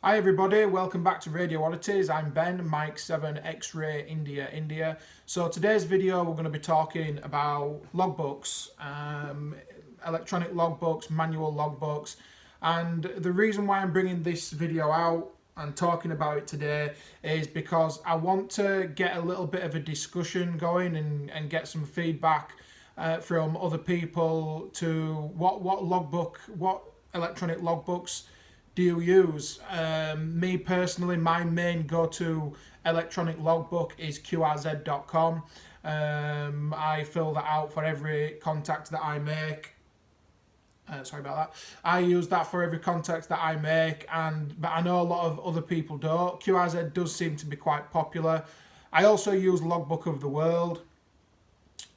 Hi everybody, welcome back to Radio Oddities. I'm Ben, Mike 7 X-Ray India. So today's video we're going to be talking about logbooks, electronic logbooks, manual logbooks, and the reason why I'm bringing this video out and talking about it today is because I want to get a little bit of a discussion going and get some feedback from other people to what electronic logbooks do you use? Me personally, my main go-to electronic logbook is qrz.com. I fill that out for every contact that I make. Sorry about that. I use that for every contact that I make, but I know a lot of other people don't. QRZ does seem to be quite popular. I also use Logbook of the World,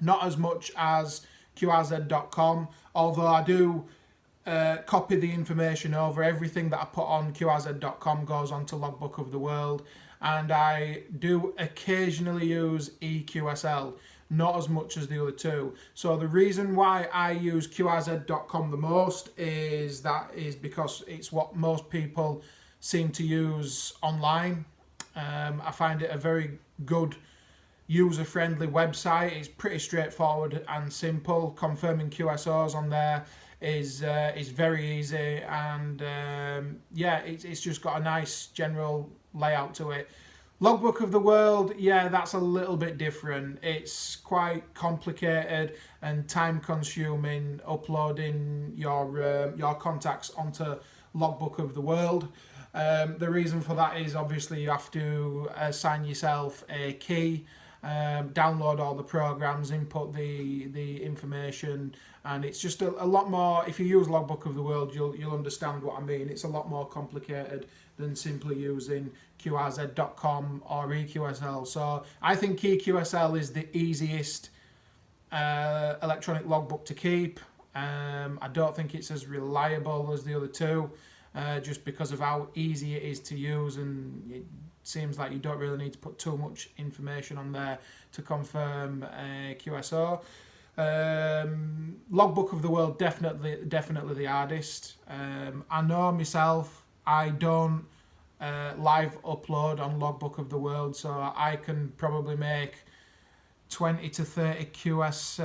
not as much as qrz.com, although I do copy the information over. Everything that I put on qrz.com goes onto Logbook of the World, and I do occasionally use EQSL, not as much as the other two. So the reason why I use qrz.com the most is because it's what most people seem to use online. I find it a very good user-friendly website. It's pretty straightforward and simple. Confirming QSOs on there is very easy, and yeah, it's just got a nice general layout to it. Logbook of the World, yeah, that's a little bit different. It's quite complicated and time-consuming uploading your contacts onto Logbook of the World. The reason for that is obviously you have to assign yourself a key, download all the programs, input the information, and it's just a lot more. If you use Logbook of the World, you'll understand what I mean. It's a lot more complicated than simply using qrz.com or EQSL. So I think EQSL is the easiest electronic logbook to keep. I don't think it's as reliable as the other two, just because of how easy it is to use, and it seems like you don't really need to put too much information on there to confirm a QSO. Logbook of the World, definitely the hardest. I know myself, I don't live upload on Logbook of the World, so I can probably make 20 to 30 QSOs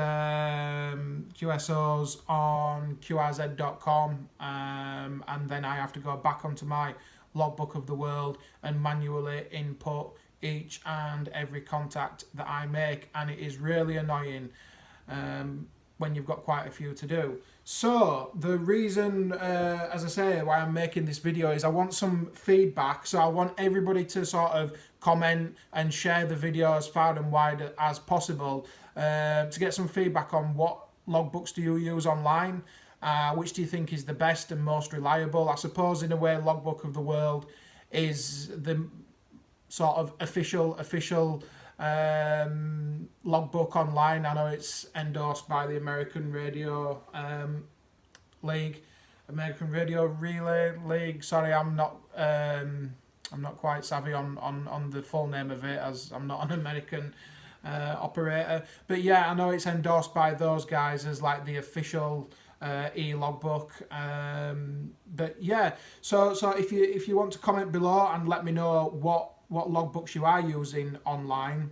on qrz.com, and then I have to go back onto my Logbook of the World and manually input each and every contact that I make, and it is really annoying when you've got quite a few to do. So the reason, as I say, why I'm making this video is I want some feedback. So I want everybody to sort of comment and share the video as far and wide as possible, to get some feedback on what logbooks do you use online, which do you think is the best and most reliable. I suppose in a way Logbook of the World is the sort of official logbook online. I know it's endorsed by the American Radio League, American Radio Relay League. Sorry, I'm not quite savvy on the full name of it, as I'm not an American operator. But yeah, I know it's endorsed by those guys as like the official e-logbook. But yeah, so if you want to comment below and let me know what logbooks you are using online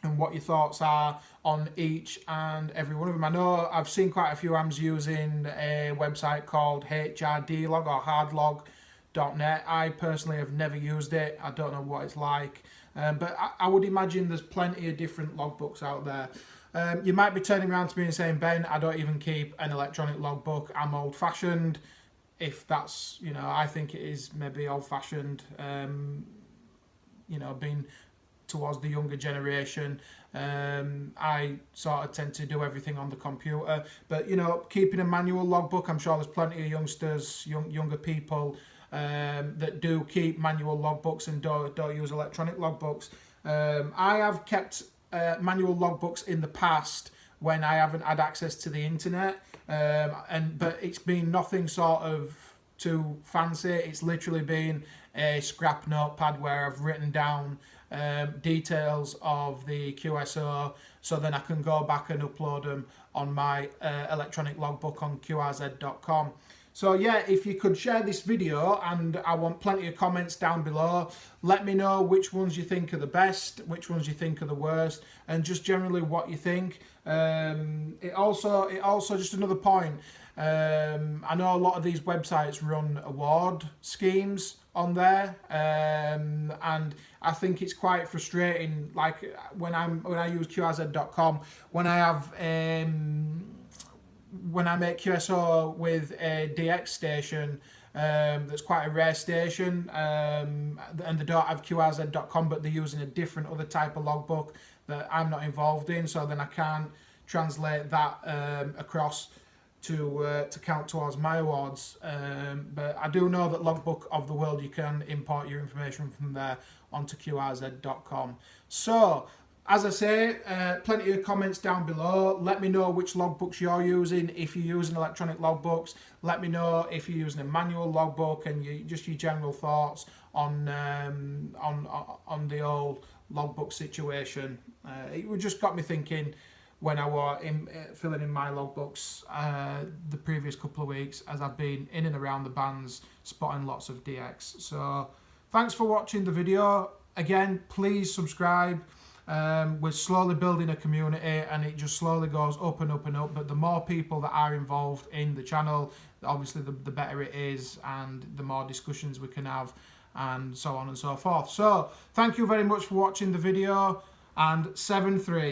and what your thoughts are on each and every one of them. I know I've seen quite a few AMs using a website called HRDlog or hardlog.net. I personally have never used it. I don't know what it's like, but I would imagine there's plenty of different logbooks out there. You might be turning around to me and saying, Ben, I don't even keep an electronic logbook. I'm old-fashioned. If that's, I think it is maybe old-fashioned, being towards the younger generation. I sort of tend to do everything on the computer. But, keeping a manual logbook, I'm sure there's plenty of youngsters, younger people that do keep manual logbooks and don't use electronic logbooks. I have kept manual logbooks in the past when I haven't had access to the internet, but it's been nothing sort of too fancy. It's literally been a scrap notepad where I've written down details of the QSO, so then I can go back and upload them on my electronic logbook on qrz.com. So yeah, if you could share this video, and I want plenty of comments down below. Let me know which ones you think are the best, which ones you think are the worst, and just generally what you think. It also just another point. I know a lot of these websites run award schemes on there, and I think it's quite frustrating. Like when I use QRZ.com, when I make QSO with a DX station, that's quite a rare station, and they don't have QRZ.com, but they're using a different other type of logbook that I'm not involved in, so then I can't translate that across to count towards my awards. But I do know that Logbook of the World, you can import your information from there onto QRZ.com. So, as I say, plenty of comments down below. Let me know which logbooks you're using. If you're using electronic logbooks, let me know if you're using a manual logbook, and just your general thoughts on the old logbook situation. It just got me thinking when I was filling in my logbooks the previous couple of weeks, as I've been in and around the bands spotting lots of DX. So thanks for watching the video. Again, please subscribe. We're slowly building a community, and it just slowly goes up and up and up, but the more people that are involved in the channel, obviously the better it is, and the more discussions we can have, and so on and so forth. So thank you very much for watching the video, and 7-3.